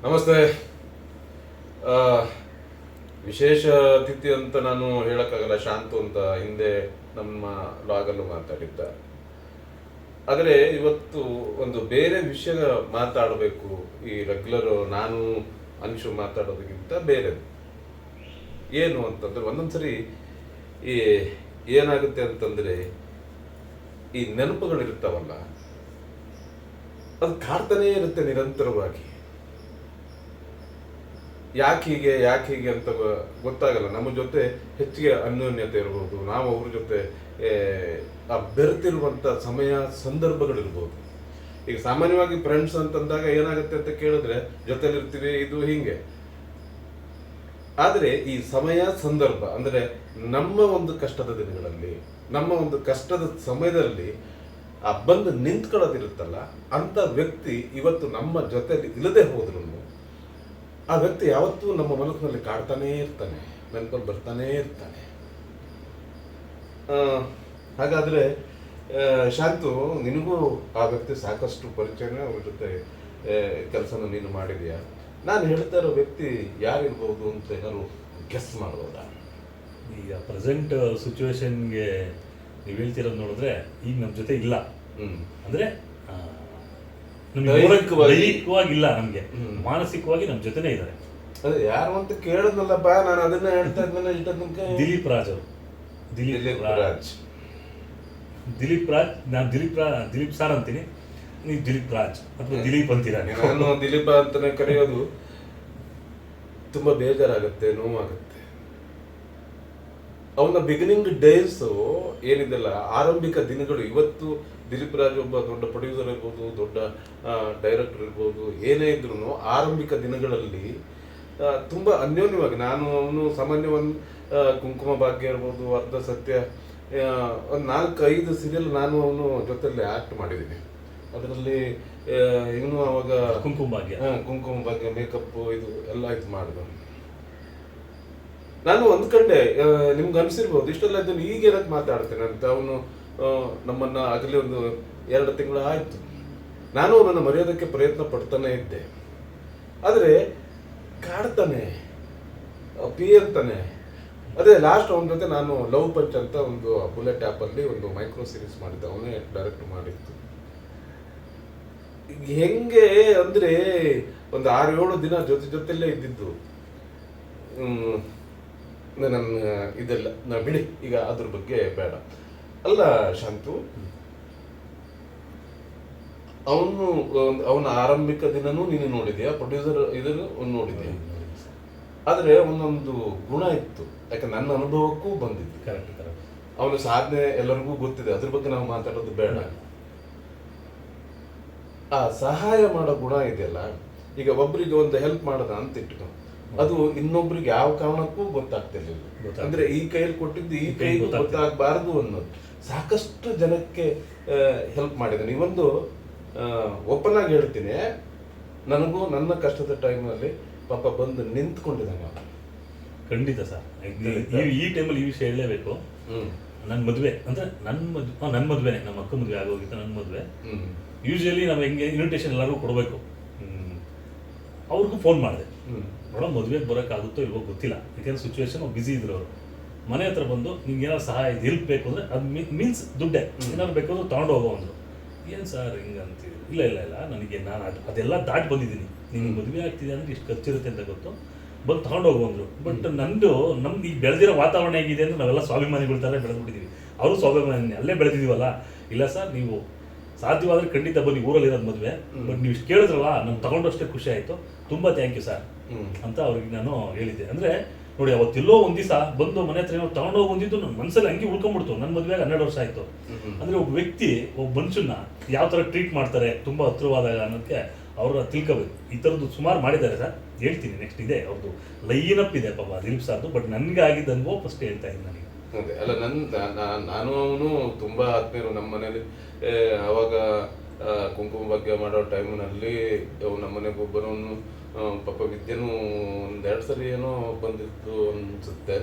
ನಮಸ್ತೆ. ಆ, ವಿಶೇಷ ಅತಿಥಿ ಅಂತ ನಾನು ಹೇಳಕ್ಕಾಗಲ್ಲ. ಶಾಂತು ಅಂತ ಹಿಂದೆ ನಮ್ಮ ಲಾಗಲ್ಲೂ ಮಾತಾಡಿದ್ದ. ಆದರೆ ಇವತ್ತು ಒಂದು ಬೇರೆ ವಿಷಯ ಮಾತಾಡಬೇಕು. ಈ ರೆಗ್ಯುಲರ್ ನಾನು ಅನ್ಶು ಮಾತಾಡೋದಕ್ಕಿಂತ ಬೇರೆ ಏನು ಅಂತಂದ್ರೆ, ಒಂದೊಂದ್ಸರಿ ಈ ಏನಾಗುತ್ತೆ ಅಂತಂದ್ರೆ, ಈ ನೆನಪುಗಳಿರ್ತಾವಲ್ಲ, ಅದು ಕಾಡ್ತಾನೇ ಇರುತ್ತೆ ನಿರಂತರವಾಗಿ. ಯಾಕೆ ಹೀಗೆ ಅಂತ ಗೊತ್ತಾಗಲ್ಲ. ನಮ್ಮ ಜೊತೆ ಹೆಚ್ಚಿಗೆ ಅನ್ಯೋನ್ಯತೆ ಇರ್ಬೋದು, ನಾವು ಅವ್ರ ಜೊತೆ ಆ ಬೆರೆತಿರುವಂಥ ಸಮಯ ಸಂದರ್ಭಗಳಿರ್ಬೋದು. ಈಗ ಸಾಮಾನ್ಯವಾಗಿ ಫ್ರೆಂಡ್ಸ್ ಅಂತಂದಾಗ ಏನಾಗುತ್ತೆ ಅಂತ ಕೇಳಿದ್ರೆ ಜೊತೆಲಿರ್ತೀವಿ, ಇದು ಹಿಂಗೆ. ಆದರೆ ಈ ಸಮಯ ಸಂದರ್ಭ ಅಂದರೆ ನಮ್ಮ ಒಂದು ಕಷ್ಟದ ದಿನಗಳಲ್ಲಿ, ನಮ್ಮ ಒಂದು ಕಷ್ಟದ ಸಮಯದಲ್ಲಿ ಆ ಬಂದು ನಿಂತ್ಕೊಳ್ಳೋದಿರುತ್ತಲ್ಲ, ಅಂಥ ವ್ಯಕ್ತಿ ಇವತ್ತು ನಮ್ಮ ಜೊತೆಲಿ ಇಲ್ಲದೆ ಹೋದ್ರು ಆ ವ್ಯಕ್ತಿ ಯಾವತ್ತೂ ನಮ್ಮ ಮನಸ್ಸಿನಲ್ಲಿ ಕಾಡ್ತಾನೇ ಇರ್ತಾನೆ, ನೆನಪಲ್ಲಿ ಬರ್ತಾನೇ ಇರ್ತಾನೆ. ಹಾಗಾದರೆ ಶಾಂತು, ನಿನಗೂ ಆ ವ್ಯಕ್ತಿ ಸಾಕಷ್ಟು ಪರಿಚಯನೇ, ಅವ್ರ ಜೊತೆ ಕೆಲಸನ ನೀನು ಮಾಡಿದೀಯಾ. ನಾನು ಹೇಳ್ತಾ ಇರೋ ವ್ಯಕ್ತಿ ಯಾರಿರ್ಬೋದು ಅಂತ ಏನಾದ್ರು ಗೆಸ್ ಮಾಡ್ಬೋದಾ? ಈಗ ಪ್ರೆಸೆಂಟ್ ಸಿಚುವೇಶನ್ಗೆ ನೀವು ಹೇಳ್ತಿರೋದು ನೋಡಿದ್ರೆ ಈಗ ನಮ್ಮ ಜೊತೆ ಇಲ್ಲ. ಅಂದರೆ ದೈಹಿಕವಾಗಿಲ್ಲ, ನಮಗೆ ಮಾನಸಿಕವಾಗಿ ನಮ್ಮ ಜೊತೆನೇ ಇದ್ದಾರೆ. ಅದೇ ಯಾರು ಅಂತ ಕೇಳಿದ್ನಲ್ಲಪ್ಪ, ನಾನು ಅದನ್ನ ಹೇಳ್ತಾ ಇದ್ಮೇಲೆ ದಿಲೀಪ್ ರಾಜ್ ಅವರು. ದಿಲೀಪ್ ರಾಜ್, ನಾನು ದಿಲೀಪ್ ಸಾರ್ ಅಂತೀನಿ, ನೀವು ದಿಲೀಪ್ ರಾಜ್ ಅಥವಾ ದಿಲೀಪ್ ಅಂತೀರಾ? ನಾನು ದಿಲೀಪ ಅಂತಾನೆ ಕರೆಯೋದು. ತುಂಬಾ ಬೇಜಾರಾಗುತ್ತೆ, ನೋವಾಗುತ್ತೆ. ಅವನ ಬಿಗಿನಿಂಗ್ ಡೇಸ್ ಏನಿದೆಲ್ಲ, ಆರಂಭಿಕ ದಿನಗಳು. ಇವತ್ತು ದಿಲೀಪ್ ರಾಜ್ ಒಬ್ಬ ದೊಡ್ಡ ಪ್ರೊಡ್ಯೂಸರ್ ಇರ್ಬೋದು, ದೊಡ್ಡ ಡೈರೆಕ್ಟರ್ ಇರ್ಬೋದು, ಏನೇ ಇದ್ರು ಆರಂಭಿಕ ದಿನಗಳಲ್ಲಿ ತುಂಬ ಅನ್ಯೋನ್ಯವಾಗಿ ನಾನು ಅವನು ಸಾಮಾನ್ಯ ಒಂದು ಕುಂಕುಮ ಭಾಗ್ಯ ಇರ್ಬೋದು, ಅರ್ಧ ಸತ್ಯ, ಒಂದು 4-5 ಸೀರಿಯಲ್ ನಾನು ಅವನು ಜೊತೆಯಲ್ಲಿ ಆ್ಯಕ್ಟ್ ಮಾಡಿದ್ದೀನಿ. ಅದರಲ್ಲಿ ಇವನು ಅವಾಗ ಕುಂಕುಮ ಭಾಗ್ಯ ಮೇಕಪ್ ಇದು ಎಲ್ಲ ಇದು ಮಾಡಿದ. ನಾನು ಅಂದ್ಕೊಂಡೆ, ನಿಮ್ಗೆ ಅನಿಸಿರ್ಬೋದು ಇಷ್ಟೆಲ್ಲ ಇದನ್ನು ಈಗ ಏನಕ್ಕೆ ಮಾತಾಡ್ತೇನೆ ಅಂತ. ಅವನು ನಮ್ಮನ್ನ ಆಗಲಿ ಒಂದು 2 ತಿಂಗಳು ಆಯಿತು. ನಾನು ಅವನನ್ನು ಮರೆಯೋದಕ್ಕೆ ಪ್ರಯತ್ನ ಪಡ್ತಾನೆ ಇದ್ದೆ. ಆದರೆ ಕಾಡ್ತಾನೆ, ಅಂತಾನೆ. ಅದೇ ಲಾಸ್ಟ್ ಅವನ ಜೊತೆ ನಾನು ಲವ್ ಪಂಚ್ ಅಂತ ಒಂದು ಬುಲೆಟ್ ಆ್ಯಪಲ್ಲಿ ಒಂದು ಮೈಕ್ರೋ ಸೀರೀಸ್ ಮಾಡಿದ್ದೆ, ಅವನೇ ಡೈರೆಕ್ಟ್ ಮಾಡಿತ್ತು. ಹೆಂಗೆ ಅಂದರೆ ಒಂದು 6-7 ದಿನ ಜೊತೆಲ್ಲೇ ಇದ್ದಿದ್ದು. ನನ್ನ ಇದೆಲ್ಲ ಬಿಡಿ, ಈಗ ಅದ್ರ ಬಗ್ಗೆ ಬೇಡ. ಅಲ್ಲ ಶಾಂತು, ಅವನ ಆರಂಭಿಕ ದಿನನೂ ನೀನು ನೋಡಿದ್ಯಾ, ಪ್ರೊಡ್ಯೂಸರ್ ಇದನ್ನು ನೋಡಿದ್ಯಾ. ಆದರೆ ಒಂದೊಂದು ಗುಣ ಇತ್ತು, ಯಾಕೆ ನನ್ನ ಅನುಭವಕ್ಕೂ ಬಂದಿತ್ತು. ಕರೆಕ್ಟ್. ಅವನ ಸಾಧನೆ ಎಲ್ಲರಿಗೂ ಗೊತ್ತಿದೆ, ಅದ್ರ ಬಗ್ಗೆ ನಾವು ಮಾತಾಡೋದು ಬೇಡ. ಆ ಸಹಾಯ ಮಾಡೋ ಗುಣ ಇದೆಯಲ್ಲ, ಈಗ ಒಬ್ಬರಿಗೆ ಒಂದು ಹೆಲ್ಪ್ ಮಾಡೋದ ಅಂತ ಇಟ್ಕೊ, ಅದು ಇನ್ನೊಬ್ರಿಗೆ ಯಾವ ಕಾರಣಕ್ಕೂ ಗೊತ್ತಾಗ್ತಿರ್ಲಿಲ್ಲ. ಅಂದ್ರೆ ಈ ಕೈಯಲ್ಲಿ ಕೊಟ್ಟಿದ್ದು ಈ ಕೈಗೂ ಗೊತ್ತಾಗಬಾರದು ಅನ್ನೋದು. ಸಾಕಷ್ಟು ಜನಕ್ಕೆ ಹೆಲ್ಪ್ ಮಾಡಿದ್ದಾನೆ. ಇವೊಂದು ಓಪನ್ ಆಗಿ ಹೇಳ್ತೀನಿ, ನನಗೂ ನನ್ನ ಕಷ್ಟದ ಟೈಮಲ್ಲಿ ಪಾಪ ಬಂದು ನಿಂತ್ಕೊಂಡಿದ್ದಾನೆ. ಖಂಡಿತ ಸರ್. ಈ ಟೈಮಲ್ಲಿ ಈ ವಿಷಯ ಹೇಳಲೇಬೇಕು. ನನ್ನ ಮದುವೆ ಅಂದ್ರೆ ನನ್ನ ಮದುವೆನೇ, ನಮ್ಮ ಅಕ್ಕ ಮದುವೆ ಆಗೋಗಿತ್ತು. ನನ್ನ ಮದುವೆ ಯೂಶಲಿ ನಾವು ಹೆಂಗೆ ಇನ್ವಿಟೇಷನ್ ಎಲ್ಲರಿಗೂ ಕೊಡಬೇಕು. ಅವ್ರಿಗೂ ಫೋನ್ ಮಾಡಿದೆ, ನೋಡೋ ಮದುವೆಗೆ ಬರೋಕ್ಕಾಗುತ್ತೋ ಇಲ್ವೋ ಗೊತ್ತಿಲ್ಲ, ಯಾಕೆಂದ್ರೆ ಸಿಚುವೇಶನ್ ಬ್ಯುಸಿ ಇದ್ರು ಅವರು. ಮನೆ ಹತ್ರ ಬಂದು ನಿಮ್ಗೆ ಏನಾದ್ರು ಸಹಾಯ ಹೆಲ್ಪ್ ಬೇಕು ಅಂದರೆ ಅದು ಮೀನ್ಸ್ ದುಡ್ಡೇ, ಏನಾದ್ರು ಬೇಕಾದ್ರೂ ತೊಗೊಂಡು ಹೋಗೋ ಅಂದರು. ಏನು ಸರ್ ಹಿಂಗೆ ಅಂತೀವಿ? ಇಲ್ಲ ನನಗೆ ನಾನು ಅದೆಲ್ಲ ದಾಟಿ ಬಂದಿದ್ದೀನಿ. ನಿಮಗೆ ಮದುವೆ ಆಗ್ತಿದೆ ಅಂದರೆ ಇಷ್ಟು ಖರ್ಚಿರುತ್ತೆ ಅಂತ ಗೊತ್ತು, ಬಂದು ತೊಗೊಂಡು ಹೋಗೋ ಅಂದರು. ಬಟ್ ನಮ್ಮದು ಈಗ ಬೆಳೆದಿರೋ ವಾತಾವರಣ ಹೇಗಿದೆ ಅಂದರೆ ನಾವೆಲ್ಲ ಸ್ವಾಭಿಮಾನಿಗಳ ಥರ ಬೆಳೆದ್ಬಿಟ್ಟಿದ್ದೀವಿ. ಅವರು ಸ್ವಾಭಿಮಾನಿ, ಅಲ್ಲೇ ಬೆಳೆದಿದ್ದೀವಲ್ಲ. ಇಲ್ಲ ಸರ್, ನೀವು ಸಾಧ್ಯವಾದರೆ ಖಂಡಿತ ಬನ್ನಿ, ಊರಲ್ಲಿರೋದು ಮದುವೆ. ಬಟ್ ನೀವು ಇಷ್ಟು ಕೇಳಿದ್ರಲ್ಲ, ನಾನು ತಗೊಂಡಷ್ಟೇ ಖುಷಿ ಆಯಿತು, ತುಂಬ ಥ್ಯಾಂಕ್ ಯು ಸರ್ ಅಂತ ಅವ್ರಿಗೆ ನಾನು ಹೇಳಿದ್ದೆ. ಅಂದರೆ ನೋಡಿ, ಅವತ್ತೆಲ್ಲೋ ಒಂದು ದಿವಸ ಬಂದು ಮನೆ ಹತ್ರ ಏನೋ ತಗೊಂಡೋಗಿ ಬಂದಿದ್ದು ನನ್ನ ಮನಸ್ಸಲ್ಲಿ ಹಂಗೆ ಉಳ್ಕೊಂಡ್ಬಿಡ್ತು. ನನ್ನ ಮದುವೆಗೆ 12 ವರ್ಷ ಆಯಿತು. ಅಂದರೆ ಒಬ್ಬ ವ್ಯಕ್ತಿ, ಒಬ್ಬ ಮನುಷ್ಯನ ಯಾವ ಥರ ಟ್ರೀಟ್ ಮಾಡ್ತಾರೆ ತುಂಬ ಹತ್ರವಾದಾಗ ಅನ್ನೋದಕ್ಕೆ ಅವ್ರನ್ನ ತಿಳ್ಕೋಬೇಕು. ಈ ಥರದ್ದು ಸುಮಾರು ಮಾಡಿದ್ದಾರೆ ಸರ್, ಹೇಳ್ತೀನಿ ನೆಕ್ಸ್ಟ್. ಇದೆ ಅವ್ರದ್ದು ಲೈನ್ ಅಪ್ ಇದೆ ಪಾಪ ದಿಲೀಪ್ ಸರ್ದು. ಬಟ್ ನನಗೆ ಆಗಿದ್ದ ಅನುಭವ ಫಸ್ಟ್ ಹೇಳ್ತಾ ಇದ್ದೀನಿ ನನಗೆ. ಅದೇ ಅಲ್ಲ, ನಾನು ಅವನು ತುಂಬ ಆತ್ಮೀಯರು. ನಮ್ಮ ಮನೇಲಿ ಅವಾಗ ಕುಂಕುಮ ಭಾಗ್ಯ ಮಾಡೋ ಟೈಮ್ನಲ್ಲಿ ನಮ್ಮ ಮನೆಗೆ ಒಬ್ಬನವನು ಪಾಪ ವಿದ್ಯೆನೂ 1-2 ಸರಿ ಏನೋ ಬಂದಿತ್ತು ಅನ್ಸುತ್ತೆ.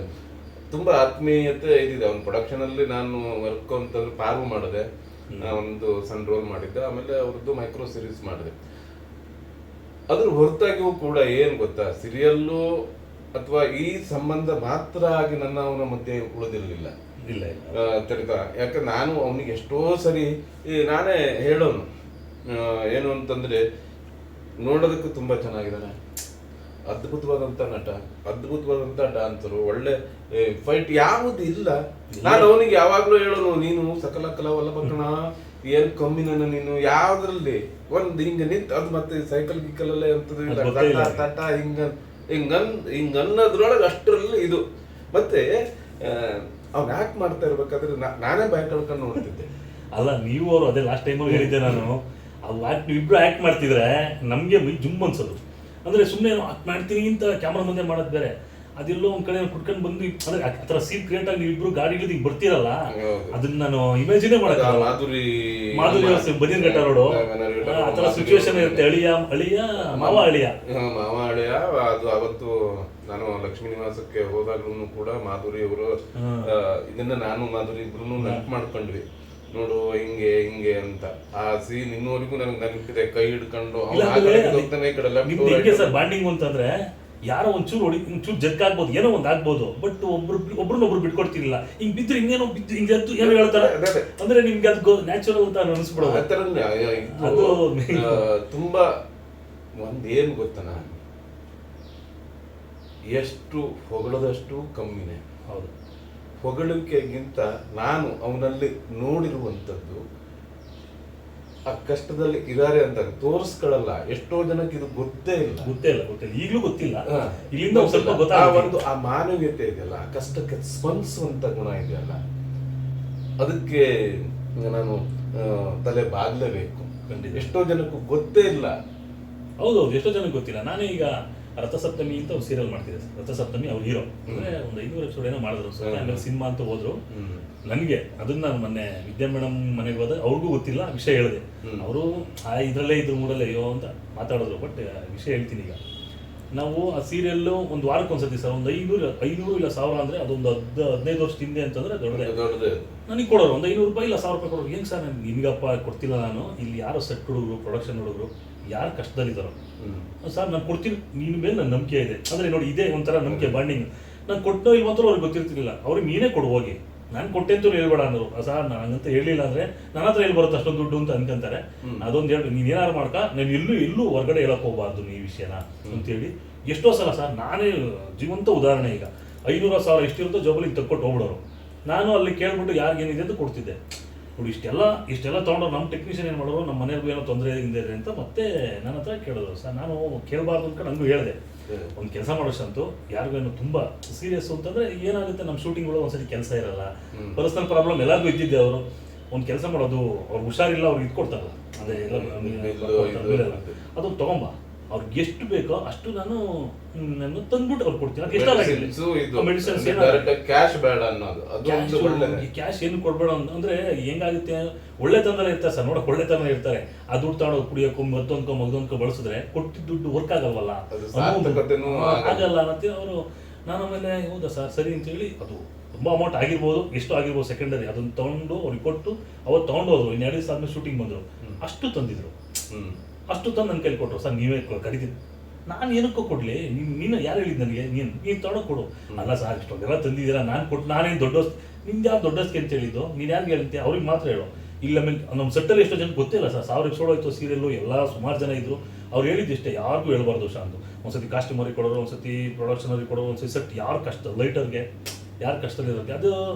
ತುಂಬ ಆತ್ಮೀಯತೆ ಇದಿದೆ. ಅವ್ನ ಪ್ರೊಡಕ್ಷನಲ್ಲಿ ನಾನು ವರ್ಕ್ ಅಂತಂದ್ರೆ ಪಾರು ಮಾಡಿದೆ, ಒಂದು ಸಣ್ಣ ರೋಲ್ ಮಾಡಿದ್ದೆ. ಆಮೇಲೆ ಅವ್ರದ್ದು ಮೈಕ್ರೋ ಸೀರೀಸ್ ಮಾಡಿದೆ. ಅದ್ರ ಹೊರತಾಗಿಯೂ ಕೂಡ ಏನ್ ಗೊತ್ತಾ, ಸೀರಿಯಲ್ಲು ಅಥವಾ ಈ ಸಂಬಂಧ ಮಾತ್ರ ಆಗಿ ನನ್ನ ಅವನ ಮಧ್ಯೆ ಉಳಿದಿರಲಿಲ್ಲ. ಇಲ್ಲ ತಿಳಿತಾ? ಯಾಕೆ ನಾನು ಅವನಿಗೆ ಎಷ್ಟೋ ಸರಿ ನಾನೇ ಹೇಳೋನು ಏನು ಅಂತಂದ್ರೆ, ನೋಡೋದಕ್ಕೆ ತುಂಬಾ ಚೆನ್ನಾಗಿದ್ದಾನೆ, ಅದ್ಭುತವಾದಂತ ನಟ, ಅದ್ಭುತವಾದಂತ ಡಾನ್ಸರು, ಒಳ್ಳೆ ಫೈಟ್ ಯಾವುದು ಇಲ್ಲ. ನಾನು ಅವನಿಗೆ ಯಾವಾಗ್ಲೂ ಹೇಳೋನು, ನೀನು ಸಕಲ ಕಲಾವಲ್ಲಭ, ಏನ್ ಕಮ್ಮಿ ನನ್ನ ನೀನು ಯಾವ್ದ್ರಲ್ಲಿ ಒಂದ್ ಹಿಂಗ ನಿಂತ ಅದು ಮತ್ತೆ ಸೈಕಲ್ ಗಿಕ್ಕಲಲ್ಲೇ ಅಂತದ ತಟ ಹಿಂಗನ್ನೋದ್ರೊಳಗೆ ಅಷ್ಟರಲ್ಲಿ ಇದು. ಮತ್ತೆ ಅವ್ನು ಆಕ್ಟ್ ಮಾಡ್ತಾ ಇರ್ಬೇಕಾದ್ರೆ ನಾನೇ ಭಯ ಕಳ್ಕೊಂಡು ನೋಡ್ತಿದ್ದೆ. ಅಲ್ಲ ನೀವು ಅವರು ಅದೇ ಲಾಸ್ಟ್ ಟೈಮಲ್ಲಿ ಹೇಳಿದ್ದೆ ನಾನು, ಅದು ಇಬ್ರು ಆಕ್ಟ್ ಮಾಡ್ತಿದ್ರೆ ನಮಗೆ ಮೈ ಜುಮ್ ಅನ್ಸೋದು. ಅಂದ್ರೆ ಸುಮ್ಮನೆ ಆಕ್ಟ್ ಮಾಡ್ತೀನಿ ಅಂತ ಕ್ಯಾಮ್ರಾ ಮುಂದೆ ಮಾಡೋದು ಬೇರೆ, ಅದೆಲ್ಲೋ ಒಂದ್ ಕಡೆ ಕುಟ್ಕೊಂಡು ಬಂದು ಅಂದ್ರೆ ಆ ಥರ ಸೀನ್ ಕ್ರಿಯೇಟ್ ಆಗಿ ನೀವು ಇಬ್ರು ಗಾಡಿ ಇಳಿದು ಬರ್ತೀರಲ್ಲ, ಅದನ್ನ ನಾನು ಇಮ್ಯಾಜಿನೇ ಮಾಡಕ್ಕಾಗಲ್ಲ. ಮಾಧುರಿ ಬದಿಯನ್ ಘಟ್ಟ ರೋಡು ಆ ಥರ ಸಿಚುವೇಶನ್ ಇರುತ್ತೆ. ಅಳಿಯ ಮಾವ ಅಳಿಯ. ಅದು ಅವತ್ತು ನಾನು ಲಕ್ಷ್ಮೀ ನಿವಾಸಕ್ಕೆ ಹೋದಾಗ್ಲೂ ಕೂಡ ಮಾಧುರಿ ಅವರು ಇದನ್ನ ನಾನು ಮಾಧುರಿ ಇಬ್ರು ನೆನಪು ಮಾಡ್ಕೊಂಡ್ವಿ. ನೋಡು ಹಿಂಗೆ ಹಿಂಗೆ ಅಂತ ಆ ಸೀನ್ ಇನ್ನೂವರೆಗೂ ನನಗೆ ನೆನಪಿದೆ. ಕೈ ಹಿಡ್ಕೊಂಡು ಸರ್ ಬಾಂಡಿಂಗ್ ಅಂತಂದ್ರೆ ಯಾರೋ ಒಂಚೂರು ಜಗ್ ಆಗ್ಬೋದು, ಏನೋ ಒಂದ್ ಆಗ್ಬೋದು, ಬಟ್ ಒಬ್ರನ್ನೊಬ್ರು ಬಿಟ್ಕೊಡ್ತಿರ್ಲಿಲ್ಲ. ಹಿಂಗ್ ಬಿದ್ರೆ ಹಿಂಗೇನೋ ಬಿದ್ದು ಹಿಂಗೆ ಎದ್ದು ಏನೋ ಹೇಳ್ತಾರೆ ಅಂದ್ರೆ ನಿಮ್ಗೆ ಅದು ನ್ಯಾಚುರಲ್ ಅಂತ ಅನಿಸ್ಬಿಡೋದು. ಅದು ತುಂಬಾ ಒಂದೇನ್ ಗೊತ್ತನ, ಎಷ್ಟು ಹೊಗಳದಷ್ಟು ಕಮ್ಮಿನೇ. ಹೌದು, ಹೊಗಳಿಕೆಗಿಂತ ನಾನು ಅವನಲ್ಲಿ ನೋಡಿರುವಂಥದ್ದು ಆ ಕಷ್ಟದಲ್ಲಿ ಇದಾರೆ ಅಂತ ತೋರಿಸ್ಕೊಳ್ಳಲ್ಲ. ಎಷ್ಟೋ ಜನಕ್ಕೆ ಇದು ಗೊತ್ತೇ ಇಲ್ಲ. ಈಗಲೂ ಗೊತ್ತಿಲ್ಲ. ಇಲ್ಲಿಂದ ಸ್ವಲ್ಪ ಗೊತ್ತಾಗುತ್ತೆ. ಆ ಮಾನವೀಯತೆ ಇದೆಯಲ್ಲ, ಆ ಕಷ್ಟಕ್ಕೆ ಸ್ಪಂದಿಸುವಂತ ಗುಣ ಇದೆಯಲ್ಲ, ಅದಕ್ಕೆ ನಾನು ತಲೆ ಬಾಗ್ಲೇಬೇಕು. ಎಷ್ಟೋ ಜನಕ್ಕೂ ಗೊತ್ತೇ ಇಲ್ಲ. ಹೌದೌದು, ಎಷ್ಟೋ ಜನಕ್ಕೆ ಗೊತ್ತಿಲ್ಲ. ನಾನೇ ಈಗ ರಥಸಪ್ತಮಿ ಅಂತ ಒಂದು ಸೀರಿಯಲ್ ಮಾಡ್ತಿದ್ದೆ. ರಥಸಪ್ತಮಿ ಅವ್ರು ಹೀರೋ ಅಂದ್ರೆ ಒಂದು 500 ಎಪಿಸೋಡ್ ಏನೋ ಮಾಡಿದ್ರು. ಆಮೇಲೆ ಸಿನಿಮಾ ಅಂತ ಹೋದ್ರು. ನನಗೆ ಅದನ್ನ ನಾನು ಮೊನ್ನೆ ವಿದ್ಯಾ ಮೇಡಮ್ ಮನೆಗೆ ಹೋದ್ರೆ ಅವ್ರಿಗೂ ಗೊತ್ತಿಲ್ಲ, ವಿಷಯ ಹೇಳಿದೆ. ಅವರು ಇದ್ರಲ್ಲೇ ಇದ್ರ ಮೂಡಲ್ಲೇ ಅಯ್ಯೋ ಅಂತ ಮಾತಾಡಿದ್ರು. ಬಟ್ ವಿಷಯ ಹೇಳ್ತೀನಿ. ಈಗ ನಾವು ಆ ಸೀರಿಯಲ್ ಒಂದು ವಾರಕ್ಕೆ ಒಂದ್ಸತಿ ಸರ್ ಒಂದು 500 ಇಲ್ಲ 1000 ಅಂದ್ರೆ ಅದೊಂದು 15 ವರ್ಷದ ಹಿಂದೆ ಅಂತಂದ್ರೆ ದೊಡ್ಡದೇ. ನನಗೆ ಕೊಡೋರು ಒಂದು 500 ರೂಪಾಯಿ ಇಲ್ಲ 1000 ರೂಪಾಯಿ ಕೊಡೋರು. ಹೆಂಗ್ ಸರ್ ನನ್ಗೆ ನಿಮ್ಗಪ್ಪ ಕೊಡ್ತಿಲ್ಲ ನಾನು, ಇಲ್ಲಿ ಯಾರೋ ಸೆಟ್ ಹುಡುಗರು, ಪ್ರೊಡಕ್ಷನ್ ಹುಡುಗರು ಯಾರು ಕಷ್ಟದಲ್ಲಿದ್ದಾರೋ ಸರ್ ನಾನು ಕೊಡ್ತೀನಿ, ನಿನ್ನ ಮೇಲೆ ನನ್ನ ನಂಬಿಕೆ ಇದೆ ಅಂದ್ರೆ ನೋಡಿ, ಇದೇ ಒಂಥರ ನಂಬಿಕೆ ಬಾಂಡಿಂಗ್. ನಾನು ಕೊಟ್ಟೋ ಇಲ್ಲಿ ಮಾತ್ರ ಅವ್ರಿಗೆ ಗೊತ್ತಿರ್ತಿರ್ಲಿಲ್ಲ. ಅವ್ರಿಗೆ ನೀನೇ ಕೊಡು ಹೋಗಿ, ನಾನು ಕೊಟ್ಟೆ ಅಂತ ಹೇಳ್ಬೇಡ ಅಂದರು. ಸರ್ ನಾನಂತ ಹೇಳಿಲ್ಲ ಅಂದ್ರೆ ನನ್ನ ಹತ್ರ ಎಲ್ಲಿ ಬರುತ್ತೆ ಅಷ್ಟೊಂದು ದುಡ್ಡು ಅಂತ ಅನ್ಕೊಂತಾರೆ. ಅದೊಂದು ಹೇಳಿ ನೀನು ಏನಾರು ಮಾಡ್ಕ, ನಾನು ಎಲ್ಲೂ ಹೊರಗಡೆ ಹೇಳಕ್ ಹೋಗ್ಬಾರ್ದು ಈ ವಿಷಯನ ಅಂತೇಳಿ ಎಷ್ಟೋ ಸಲ ಸರ್ ನಾನೇ ಜೀವಂತ ಉದಾಹರಣೆ. ಈಗ 500,000 ಎಷ್ಟಿರುತ್ತೋ ಜೋಬಲ್ಲಿ ತಕ್ಕೊಟ್ಟು ಹೋಗ್ಬಿಡೋರು. ನಾನು ಅಲ್ಲಿ ಕೇಳ್ಬಿಟ್ಟು ಯಾರಿಗೇನಿದೆ ಅಂತ ಕೊಡ್ತಿದ್ದೆ. ನೋಡಿ ಇಷ್ಟೆಲ್ಲ ತೊಗೊಂಡು ನಮ್ಮ ಟೆಕ್ನಿಷಿಯನ್ ಏನು ಮಾಡೋರು, ನಮ್ಮ ಮನೆಯವ್ರಿಗೂ ಏನೋ ತೊಂದರೆ ಇದೆ ಅಂತ ಮತ್ತೆ ನನ್ನ ಹತ್ರ ಕೇಳಿದ್ರು. ಸರ್ ನಾನು ಕೇಳಬಾರ್ದು ಅಂದ್ಕೊಂಡು ಹಂಗೂ ಹೇಳಿದೆ, ಒಂದು ಕೆಲಸ ಮಾಡೋಷ್ಟಂತೂ ಯಾರಿಗೇನು ತುಂಬ ಸೀರಿಯಸ್ ಅಂತಂದರೆ ಏನಾಗುತ್ತೆ, ನಮ್ಮ ಶೂಟಿಂಗ್ಗಳು ಒಂದ್ಸತಿ ಕೆಲಸ ಇರಲ್ಲ, ಪರ್ಸನಲ್ ಪ್ರಾಬ್ಲಮ್ ಎಲ್ಲರಿಗೂ ಇದ್ದಿದ್ದೆ. ಅವರು ಒಂದು ಕೆಲಸ ಮಾಡೋದು, ಅವ್ರು ಹುಷಾರಿಲ್ಲ, ಅವ್ರಿಗೆ ಇಟ್ಕೊಡ್ತಾರಲ್ಲ ಅದೇ ಅದು ತೊಗೊಂಬ, ಅವ್ರಿಗೆ ಎಷ್ಟು ಬೇಕೋ ಅಷ್ಟು ನಾನು ತಂದ್ಬಿಟ್ಟು ಅವ್ರು ಕೊಡ್ತೀನಿ. ಅದು ಎಷ್ಟಾಗಿಲ್ಲ ಮೆಡಿಸಿನ್ಸ್ ಕ್ಯಾಶ್ ಏನು ಕೊಡ್ಬೇಡ ಅಂದ್ರೆ ಹೆಂಗಾಗುತ್ತೆ, ಒಳ್ಳೆತನ ಇರ್ತಾರೆ ಸರ್, ನೋಡಕ್ ಒಳ್ಳೆತನ ಇರ್ತಾರೆ. ಆ ದುಡ್ಡು ತಗೊಂಡು ಕುಡಿಯೋಕ್ಕೂ ಮಗದೊಂದ್ಕೊ ಬಳಸಿದ್ರೆ ಕೊಟ್ಟಿದ್ದ ದುಡ್ಡು ವರ್ಕ್ ಆಗಲ್ವಲ್ಲ, ಆಗಲ್ಲ ಮತ್ತೆ ಅವರು. ನಾನು ಆಮೇಲೆ ಹೌದಾ ಸರ್ ಸರಿ ಅಂತೇಳಿ, ಅದು ತುಂಬ ಅಮೌಂಟ್ ಆಗಿರ್ಬೋದು, ಎಷ್ಟು ಆಗಿರ್ಬೋದು ಸೆಕೆಂಡರಿ, ಅದನ್ನ ತಗೊಂಡು ಅವ್ರಿಗೆ ಕೊಟ್ಟು ಅವತ್ತು ತಗೊಂಡು ಹೋದ್ರು. 2 ದಿವಸ ಆದ್ಮೇಲೆ ಶೂಟಿಂಗ್ ಬಂದರು, ಅಷ್ಟು ತಂದಿದ್ರು. ಅಷ್ಟು ತಂದು ನನ್ನ ಕೈಲಿ ಕೊಟ್ಟರು. ಸರ್ ನೀವೇ ಕರಿತೀನಿ. ನಾನು ಏನಕ್ಕೂ ಕೊಡ್ಲಿ, ನೀನು ಯಾರು ಹೇಳಿದ್ದು ನನಗೆ, ನೀನು ತೊಗೊಂಡು ಕೊಡು. ಅಲ್ಲ ಸರ್ ಇಷ್ಟೊಂದೆಲ್ಲ ತಂದಿದ್ದೀರಾ, ನಾನು ಕೊಟ್ಟು ನಾನೇನು ದೊಡ್ಡೋಸ್, ನಿಮ್ದು ಯಾರು ದೊಡ್ಡಸ್ಗೆ ಅಂತ ಹೇಳಿದ್ದು, ನೀನು ಯಾರಿಗೆ ಹೇಳ್ತೀಯ ಅವ್ರಿಗೆ ಮಾತ್ರ ಹೇಳು. ಇಲ್ಲ ಮೇಲೆ ನಮ್ಮ ಸೆಟ್ಟಲ್ಲಿ ಎಷ್ಟೋ ಜನ ಗೊತ್ತಿಲ್ಲ ಸರ್, 1000 ಎಪಿಸೋಡ್ ಆಯಿತು ಸೀರಿಯಲ್ಲು, ಎಲ್ಲ ಸುಮಾರು ಜನ ಇದ್ರು. ಅವ್ರು ಹೇಳಿದ್ದು ಇಷ್ಟೇ, ಯಾರಿಗೂ ಹೇಳ್ಬಾರ್ದು ಶಾಂತು. ಒಂದ್ಸತಿ ಕಾಸ್ಟ್ಯೂಮರಿಗೆ ಕೊಡೋರು, ಒಂದ್ಸತಿ ಪ್ರೊಡಕ್ಷನರಿಗೆ ಕೊಡೋರು, ಒಂದ್ಸತಿ ಸೆಟ್ ಯಾರು ಕಷ್ಟ ಲೈಟರ್ಗೆ ಯಾರು ಕಷ್ಟದಲ್ಲಿರುತ್ತೆ. ಅದು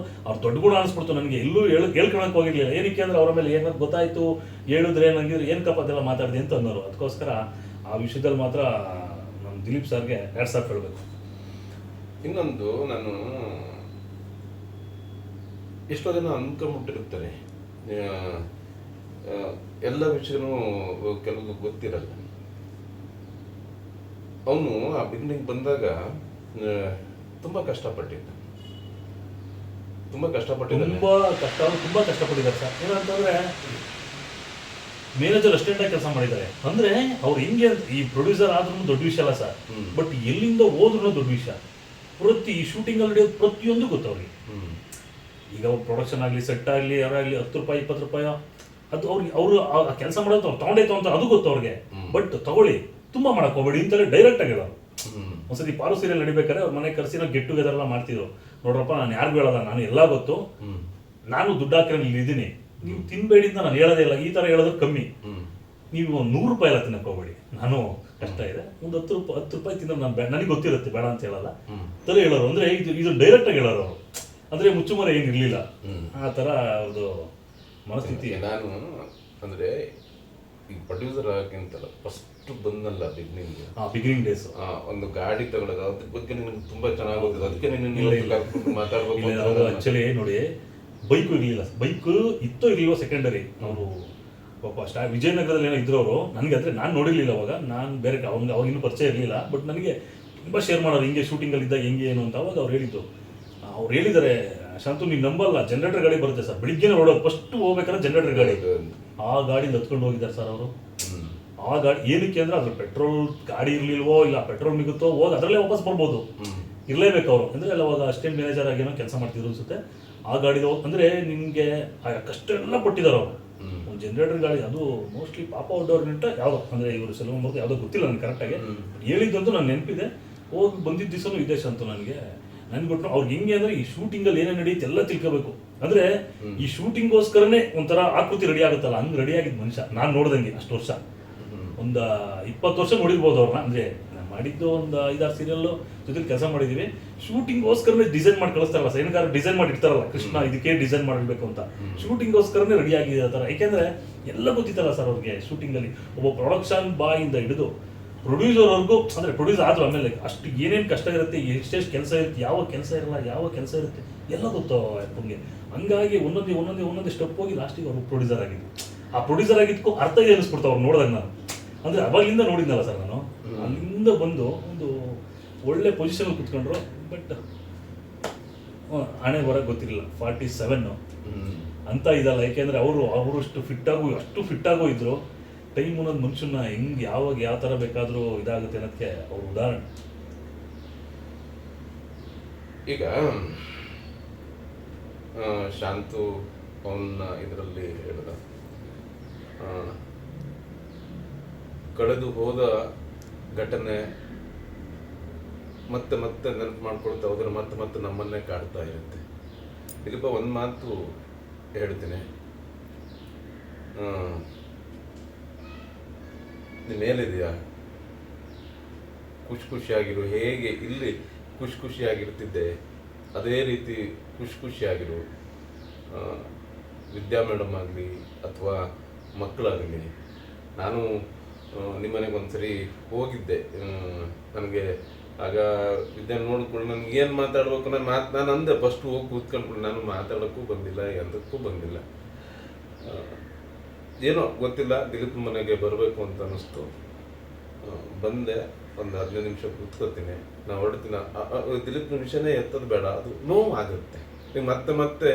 ಅವ್ರು ದೊಡ್ಡ ಗುಣ ಅನಿಸ್ಬಿಡ್ತು ನನಗೆ. ಎಲ್ಲೂ ಹೇಳ್ಕೊಳಕ್ಕೆ ಹೋಗಿರ್ಲಿಲ್ಲ. ಏನಕ್ಕೆ ಅಂದ್ರೆ ಅವರ ಮೇಲೆ ಏನಾದ್ರು ಗೊತ್ತಾಯ್ತು ಹೇಳಿದ್ರೆ ನನಗೆ ಏನಕ್ಕಪ್ಪ ಅದೆಲ್ಲ ಮಾತಾಡಿದೆ ಅಂತ ಅನ್ನೋರು. ಅದಕ್ಕೋಸ್ಕರ ಆ ವಿಷಯದಲ್ಲಿ ಮಾತ್ರ ನಮ್ಮ ದಿಲೀಪ್ ಸರ್ಗೆ 2 ಸಾರಿ ಹೇಳಬೇಕು. ಇನ್ನೊಂದು, ನಾನು ಎಷ್ಟೋ ಜನ ಅನ್ಕೊಂಬಿಟ್ಟಿರ್ತಾರೆ, ಎಲ್ಲ ವಿಷಯನೂ ಕೆಲವು ಗೊತ್ತಿರಲ್ಲ. ಅವನು ಆ ಬಿಲ್ಡಿಂಗ್ ಬಂದಾಗ ತುಂಬ ಕಷ್ಟಪಟ್ಟಿದ್ದ. ತುಂಬಾ ಕಷ್ಟಪಟ್ಟಿದ್ದಾರೆ ಸರ್. ಏನಂತಂದ್ರೆ ಮ್ಯಾನೇಜರ್ ಅಸಿಸ್ಟೆಂಟ್ ಆಗಿ ಕೆಲಸ ಮಾಡಿದ್ದಾರೆ. ಅಂದ್ರೆ ಅವ್ರು ಹೆಂಗೆ, ಈ ಪ್ರೊಡ್ಯೂಸರ್ ಆದ್ರೂ ದೊಡ್ಡ ವಿಷಯ ಅಲ್ಲ ಸರ್, ಬಟ್ ಎಲ್ಲಿಂದ ಹೋದ್ರೂ ದೊಡ್ಡ ವಿಷಯ. ಪ್ರತಿ ಶೂಟಿಂಗ್ ಅಲ್ಲಿ ಪ್ರತಿಯೊಂದು ಗೊತ್ತವ್ರಿಗೆ. ಈಗ ಅವ್ರು ಪ್ರೊಡಕ್ಷನ್ ಆಗಲಿ, ಸೆಟ್ ಆಗಲಿ, ಯಾರಾಗಲಿ 10 ರೂಪಾಯಿ 20 ರೂಪಾಯಿ ಅದು ಅವ್ರಿಗೆ, ಅವರು ಕೆಲಸ ಮಾಡೋದು ಅವ್ರು ತಗೊಂಡೈತು ಅಂತ ಅದು ಗೊತ್ತು ಅವ್ರಿಗೆ. ಬಟ್ ತಗೊಳ್ಳಿ, ತುಂಬ ಮಾಡಕ್ ಹೋಗ್ಬೇಡಿ ಅಂತೇಳಿ ಡೈರೆಕ್ಟ್ ಆಗಿ ಹೇಳೋರು. ಒಂದ್ಸತಿ ಪಾರು ಸೀರಿಯಲ್ ನಡಿಬೇಕಾದ್ರೆ ಅವ್ರ ಮನೆ ಕರೆಸಿ ನಾವು ಗೆಟ್ ಟುಗೆದರ್ ಎಲ್ಲ ಮಾಡ್ತಿದ್ರು. ನೋಡ್ರಪ್ಪ, ನಾನು ಯಾರಿಗೂ ಹೇಳಲ್ಲ, ನಾನು ಎಲ್ಲ ಗೊತ್ತು, ನಾನು ದುಡ್ಡು ಹಾಕಿರೋ ಇಲ್ಲಿ ಇದ್ದೀನಿ, ನೀವು ತಿನ್ಬೇಡಿ ಅಂತ ನಾನು ಹೇಳೋದೇ ಇಲ್ಲ. ಈ ತರ ಹೇಳೋದು ಕಮ್ಮಿ, ನೀವು ₹100 ಎಲ್ಲ ತಿನ್ನಕ್ ಹೋಗ್ಬೇಡಿ, ನಾನು ಕಷ್ಟ ಇದೆ, ಒಂದು ₹10 ತಿನ್ನೋ ನಾನು ನನಗೆ ಗೊತ್ತಿರುತ್ತೆ, ಬೇಡ ಅಂತ ಹೇಳಲ್ಲ ತರ ಹೇಳೋರು. ಅಂದ್ರೆ ಇದು ಡೈರೆಕ್ಟ್ ಆಗಿ ಹೇಳೋರು ಅವರು, ಅಂದ್ರೆ ಮುಚ್ಚುಮರೆ ಏನಿರ್ಲಿಲ್ಲ. ಆ ತರ ಒಂದು ಮನಸ್ಥಿತಿ. ನಾನು ಅಂದ್ರೆ ಈ ಪ್ರೊಡ್ಯೂಸರ್ ಆಗಿಂತಲ್ಲ, ಫಸ್ಟ್ ಬಂದಲ್ಲ ಬಿಗಿನಿಂಗ್ ಡೇಸ್ ಒಂದು ಗಾಡಿ ತಗೊಳ್ಳೋದು, ಅದ್ರ ಬಗ್ಗೆ ನಿನಗೆ ತುಂಬಾ ಚೆನ್ನಾಗಿ ಗೊತ್ತಿದೆ, ಅದಕ್ಕೆ ನೀನು ಮಾತಾಡ್ಬೇಕು. ಆಕ್ಚುಲಿ ನೋಡಿ, ಬೈಕು ಇರ್ಲಿಲ್ಲ, ಬೈಕ್ ಇತ್ತೋ ಇರ್ಲಿಲ್ಲ ಸೆಕೆಂಡರಿ. ಅವರು ಪಾಪ ವಿಜಯನಗರದಲ್ಲಿ ಏನೋ ಇದ್ರು ಅವರು, ನನಗೆ ಅಂದ್ರೆ ನಾನು ನೋಡಿರ್ಲಿಲ್ಲ ಅವಾಗ, ನಾನು ಬೇರೆ ಅವಾಗ ಇನ್ನೂ ಪರಿಚಯ ಇರಲಿಲ್ಲ. ಬಟ್ ನನಗೆ ತುಂಬ ಶೇರ್ ಮಾಡೋರು ಹಿಂಗೆ ಶೂಟಿಂಗಲ್ಲಿ ಇದ್ದಾಗ ಹೆಂಗೆ ಏನು ಅಂತ. ಅವಾಗ ಅವ್ರು ಹೇಳಿದ್ದು, ಅವ್ರು ಹೇಳಿದ್ದಾರೆ, ಶಾಂತು ನೀವು ನಂಬಲ್ಲ, ಜನರೇಟರ್ ಗಾಡಿ ಬರುತ್ತೆ ಸರ್, ಬೆಳಿಗ್ಗೆನೇ ನೋಡೋದು, ಫಸ್ಟ್ ಹೋಗ್ಬೇಕಾದ್ರೆ ಜನರೇಟರ್ ಗಾಡಿ, ಆ ಗಾಡಿಯಿಂದ ಹತ್ಕೊಂಡು ಹೋಗಿದ್ದಾರೆ ಸರ್ ಅವರು. ಆ ಗಾಡಿ ಏನಕ್ಕೆ ಅಂದ್ರೆ ಅದ್ರ ಪೆಟ್ರೋಲ್ ಗಾಡಿ ಇರ್ಲಿಲ್ವೋ, ಇಲ್ಲ ಪೆಟ್ರೋಲ್ ಮಿಗುತ್ತೋ, ಹೋಗಿ ಅದರಲ್ಲೇ ವಾಪಸ್ ಬರ್ಬೋದು, ಇರಲೇಬೇಕು ಅವರು. ಅಂದ್ರೆ ಅಲ್ಲಿ ಅವಾಗ ಅಸಿಸ್ಟೆಂಟ್ ಮ್ಯಾನೇಜರ್ ಆಗೇನೋ ಕೆಲಸ ಮಾಡ್ತಿದ್ರು ಅನ್ಸುತ್ತೆ. ಆ ಗಾಡಿದ ಅಂದ್ರೆ ನಿಮಗೆ ಕಷ್ಟ ಎಲ್ಲ ಕೊಟ್ಟಿದ್ದಾರೆ ಅವರು. ಒಂದು ಜನರೇಟರ್ ಗಾಡಿ, ಅದು ಮೋಸ್ಟ್ಲಿ ಪಾಪ ಔಟ್ಡೋರ್ನೆಂಟ ಯಾವುದೋ, ಅಂದ್ರೆ ಇವರು ಸೆಲ್ವನ್ ಬರ್ದು ಯಾವುದೋ ಗೊತ್ತಿಲ್ಲ ನನಗೆ ಕರೆಕ್ಟಾಗಿ, ಹೇಳಿದ್ದಂತೂ ನಾನು ನೆನಪಿದೆ. ಹೋಗಿ ಬಂದಿದ್ದ ದಿವಸನೂ ಇದೆ ಶಾಂತು ನನಗೆ. ನನ್ಗೆ ಬಿಟ್ಟು ಅವ್ರಿಗೆ ಹೆಂಗೆ ಅಂದ್ರೆ ಈ ಶೂಟಿಂಗಲ್ಲಿ ಏನೇನು ನಡೆಯುತ್ತೆ ಎಲ್ಲ ತಿಳ್ಕೋಬೇಕು. ಅಂದ್ರೆ ಈ ಶೂಟಿಂಗ್ಗೋಸ್ಕರನೇ ಒಂಥರ ಆಕೃತಿ ರೆಡಿ ಆಗುತ್ತಲ್ಲ, ಹಂಗೆ ರೆಡಿ ಆಗಿದ್ದ ಮನುಷ್ಯ ನಾನು ನೋಡ್ದಂಗೆ. ಅಷ್ಟು ವರ್ಷ, ಒಂದು 20 ವರ್ಷ ನೋಡಿರ್ಬೋದು ಅವ್ರನ್ನ. ಅಂದ್ರೆ ನಾನು ಮಾಡಿದ್ದು ಒಂದು 5-6 ಸೀರಿಯಲ್ ಜೊತೆಲಿ ಕೆಲಸ ಮಾಡಿದೀವಿ. ಶೂಟಿಂಗ್ಗೋಸ್ಕರನೇ ಡಿಸೈನ್ ಮಾಡಿ ಕಳಿಸ್ತಾರಲ್ಲ, ಸೈನಿಕರು ಡಿಸೈನ್ ಮಾಡಿ ಇಡ್ತಾರಲ್ಲ, ಕೃಷ್ಣ ಇದಕ್ಕೆ ಡಿಸೈನ್ ಮಾಡಬೇಕು ಅಂತ, ಶೂಟಿಂಗ್ಗೋಸ್ಕರನೇ ರೆಡಿ ಆಗಿದೆ ಆ ಥರ. ಯಾಕೆಂದ್ರೆ ಎಲ್ಲ ಗೊತ್ತಿತ್ತಲ್ಲ ಸರ್ ಅವ್ರಿಗೆ. ಶೂಟಿಂಗಲ್ಲಿ ಒಬ್ಬ ಪ್ರೊಡಕ್ಷನ್ ಬಾಯಿಂದ ಹಿಡಿದು ಪ್ರೊಡ್ಯೂಸರ್ವರೆಗೂ, ಅಂದ್ರೆ ಪ್ರೊಡ್ಯೂಸರ್ ಆದ್ರೂ ಆಮೇಲೆ ಅಷ್ಟು ಏನೇನು ಕಷ್ಟ ಇರುತ್ತೆ, ಎಷ್ಟೆಷ್ಟು ಕೆಲಸ ಇರುತ್ತೆ, ಯಾವ ಕೆಲಸ ಇರಲ್ಲ, ಯಾವ ಕೆಲಸ ಇರುತ್ತೆ, ಎಲ್ಲ ಗೊತ್ತು ಅಪ್ಪಂಗೆ. ಹಂಗಾಗಿ ಒಂದೊಂದೇ ಸ್ಟೆಪ್ ಹೋಗಿ ಲಾಸ್ಟಿಗೆ ಅವರು ಪ್ರೊಡ್ಯೂಸರ್ ಆಗಿದ್ದು. ಆ ಪ್ರೊಡ್ಯೂಸರ್ ಆಗಿದ್ದಕ್ಕೂ ಅರ್ಥ ಇದೆ ಅನಿಸ್ಬಿಡ್ತು ಅವ್ರು ನೋಡಿದಾಗ. ನಾನು ಅಂದ್ರೆ ಅವಾಗಲಿಂದ ನೋಡಿದ್ನಲ್ಲ ಸರ್ ನಾನು, ಅಲ್ಲಿಂದ ಬಂದು ಒಂದು ಒಳ್ಳೆ ಪೊಸಿಷನ್ ಕುತ್ಕೊಂಡ್ರು. ಬಟ್ ಹಣೆ ಬರೋಕ್ಕೆ ಗೊತ್ತಿರಲಿಲ್ಲ, 47 ಅಂತ ಇದಲ್ಲ. ಯಾಕೆಂದ್ರೆ ಅವರು ಅಷ್ಟು ಫಿಟ್ಟಾಗೂ ಇದ್ರು. ಟೈಮ್ ಅನ್ನೋದು ಮನುಷ್ಯನ ಹೆಂಗೆ ಯಾವಾಗ ಯಾವ ಥರ ಬೇಕಾದರೂ ಇದಾಗುತ್ತೆ ಅನ್ನೋದಕ್ಕೆ ಅವ್ರ ಉದಾಹರಣೆ. ಈಗ ಶಾಂತು ಅವನ್ನ ಇದರಲ್ಲಿ ಹೇಳಿದ, ಕಳೆದು ಹೋದ ಘಟನೆ ಮತ್ತೆ ನೆನಪು ಮಾಡ್ಕೊಳ್ತಾ ಹೋದ್ರೆ ಮತ್ತೆ ನಮ್ಮನ್ನೇ ಕಾಡ್ತಾ ಇರುತ್ತೆ. ಇಲ್ಲಪ್ಪ ಒಂದು ಮಾತು ಹೇಳ್ತೀನಿ, ನೀ ಮೇಲಿದೆಯಾ, ಖುಷಿಯಾಗಿರು. ಹೇಗೆ ಇಲ್ಲಿ ಖುಷಿಯಾಗಿರ್ತಿದ್ದೆ ಅದೇ ರೀತಿ ಖುಷಿಯಾಗಿರು. ವಿದ್ಯಾ ಮೇಡಮ್ ಆಗಲಿ ಅಥವಾ ಮಕ್ಕಳಾಗಲಿ. ನಾನು ನಿಮ್ಮನೆಗೆ ಒಂದ್ಸರಿ ಹೋಗಿದ್ದೆ. ನನಗೆ ಆಗ ವಿದ್ಯಾ ನೋಡಿಕೊಂಡು ನನಗೆ ಏನು ಮಾತಾಡ್ಬೇಕು ನಾನು ಅಂದೆ. ಫಸ್ಟ್ ಹೋಗಿ ಕೂತ್ಕೊಂಡ್ಬಿಟ್ಟು ನಾನು ಮಾತಾಡೋಕ್ಕೂ ಬಂದಿಲ್ಲ, ಎಂದಕ್ಕೂ ಬಂದಿಲ್ಲ. ಏನೋ ಗೊತ್ತಿಲ್ಲ, ದಿಲೀಪ್ ಮನೆಗೆ ಬರಬೇಕು ಅಂತ ಅನ್ನಿಸ್ತು. ಬಂದೆ, ಒಂದು 15 ನಿಮಿಷ ಕೂತ್ಕೋತೀನಿ, ನಾನು ಹೊರಡ್ತೀನಿ. ದಿಲೀಪ್ ನಿಮಿಷನೇ ಎತ್ತೋದು ಬೇಡ, ಅದು ನೋವು ಆಗುತ್ತೆ. ಈಗ ಮತ್ತೆ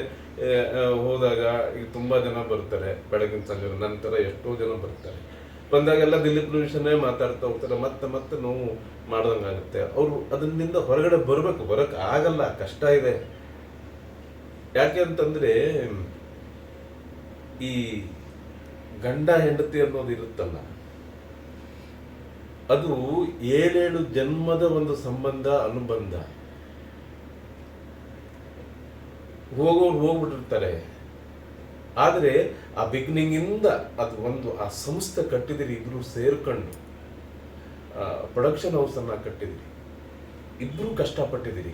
ಹೋದಾಗ ಈಗ ತುಂಬ ಜನ ಬರ್ತಾರೆ, ಬೆಳಗಿನ ಸಂಜೆ ನಂತರ ಎಷ್ಟೋ ಜನ ಬರ್ತಾರೆ. ಬಂದಾಗೆಲ್ಲ ದಿಲೀಪ್ ನಿಮಿಷನೇ ಮಾತಾಡ್ತಾ ಹೋಗ್ತಾರೆ, ಮತ್ತೆ ನೋವು ಮಾಡ್ದಂಗಾಗುತ್ತೆ. ಅವರು ಅದರಿಂದ ಹೊರಗಡೆ ಬರೋಕ್ಕೆ ಆಗಲ್ಲ, ಕಷ್ಟ ಇದೆ. ಯಾಕೆ ಅಂತಂದ್ರೆ ಈ ಗಂಡ ಹೆಂಡತಿ ಅನ್ನೋದು ಇರುತ್ತಲ್ಲ, ಅದು 7 ಜನ್ಮದ ಒಂದು ಸಂಬಂಧ, ಅನುಬಂಧ. ಹೋಗೋರು ಹೋಗ್ಬಿಟ್ಟಿರ್ತಾರೆ, ಆದರೆ ಆ ಬಿಗಿನಿಂಗ್ ಇಂದ ಅದು ಒಂದು ಆ ಸಂಸ್ಥೆ ಕಟ್ಟಿದಿರಿ, ಇಬ್ರು ಸೇರ್ಕೊಂಡು ಪ್ರೊಡಕ್ಷನ್ ಹೌಸ್ ಅನ್ನ ಕಟ್ಟಿದಿರಿ, ಇಬ್ರು ಕಷ್ಟಪಟ್ಟಿದಿರಿ,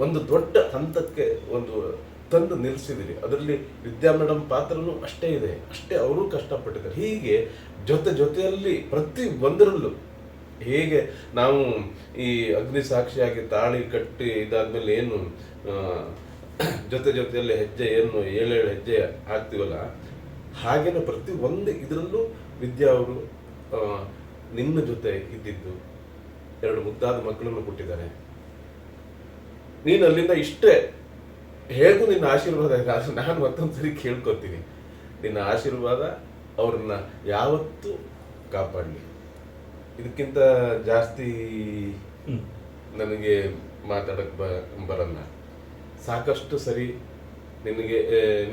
ಒಂದು ದೊಡ್ಡ ಹಂತಕ್ಕೆ ಒಂದು ತಂದು ನಿಲ್ಲಿಸಿದಿರಿ. ಅದರಲ್ಲಿ ವಿದ್ಯಾ ಮೇಡಮ್ ಪಾತ್ರನೂ ಅಷ್ಟೇ ಇದೆ, ಅಷ್ಟೇ ಅವರು ಕಷ್ಟಪಟ್ಟಿದ್ದಾರೆ. ಹೀಗೆ ಜೊತೆಯಲ್ಲಿ ಪ್ರತಿ ಒಂದರಲ್ಲೂ ಹೇಗೆ ನಾವು ಈ ಅಗ್ನಿ ಸಾಕ್ಷಿಯಾಗಿ ತಾಳಿ ಕಟ್ಟಿ ಇದಾದ್ಮೇಲೆ ಏನು ಜೊತೆಯಲ್ಲಿ ಹೆಜ್ಜೆ ಏನು 7 ಹೆಜ್ಜೆ ಹಾಕ್ತೀವಲ್ಲ, ಹಾಗೇನೆ ಪ್ರತಿ ಒಂದು ಇದರಲ್ಲೂ ವಿದ್ಯಾ ಅವರು ನಿನ್ನ ಜೊತೆ ಇದ್ದಿದ್ದು, 2 ಮುದ್ದಾದ ಮಕ್ಕಳನ್ನು ಕೊಟ್ಟಿದ್ದಾರೆ. ನೀನು ಅಲ್ಲಿಂದ ಇಷ್ಟೇ ಹೇಗೂ ನಿನ್ನ ಆಶೀರ್ವಾದ. ನಾನು ಮತ್ತೊಂದ್ಸರಿ ಕೇಳ್ಕೊತೀನಿ, ನಿನ್ನ ಆಶೀರ್ವಾದ ಅವ್ರನ್ನ ಯಾವತ್ತೂ ಕಾಪಾಡಲಿ. ಇದಕ್ಕಿಂತ ಜಾಸ್ತಿ ನನಗೆ ಮಾತಾಡಕ್ ಬರಲ್ಲ. ಸಾಕಷ್ಟು ಸರಿ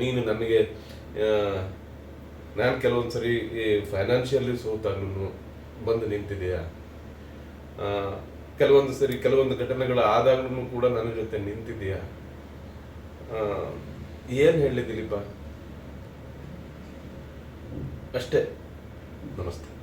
ನೀನು ನನಗೆ ನಾನು ಕೆಲವೊಂದು ಸರಿ ಫೈನಾನ್ಷಿಯಲಿ ಸೋತಾಗ್ಲೂ ಬಂದು ನಿಂತಿದೆಯಾ? ಕೆಲವೊಂದು ಸರಿ ಕೆಲವೊಂದು ಘಟನೆಗಳು ಆದಾಗ್ಲೂ ಕೂಡ ನನ್ನ ಜೊತೆ ನಿಂತಿದೆಯಾ? ಏನು ಹೇಳಿ ದಿಲೀಪ? ಅಷ್ಟೇ. ನಮಸ್ತೆ.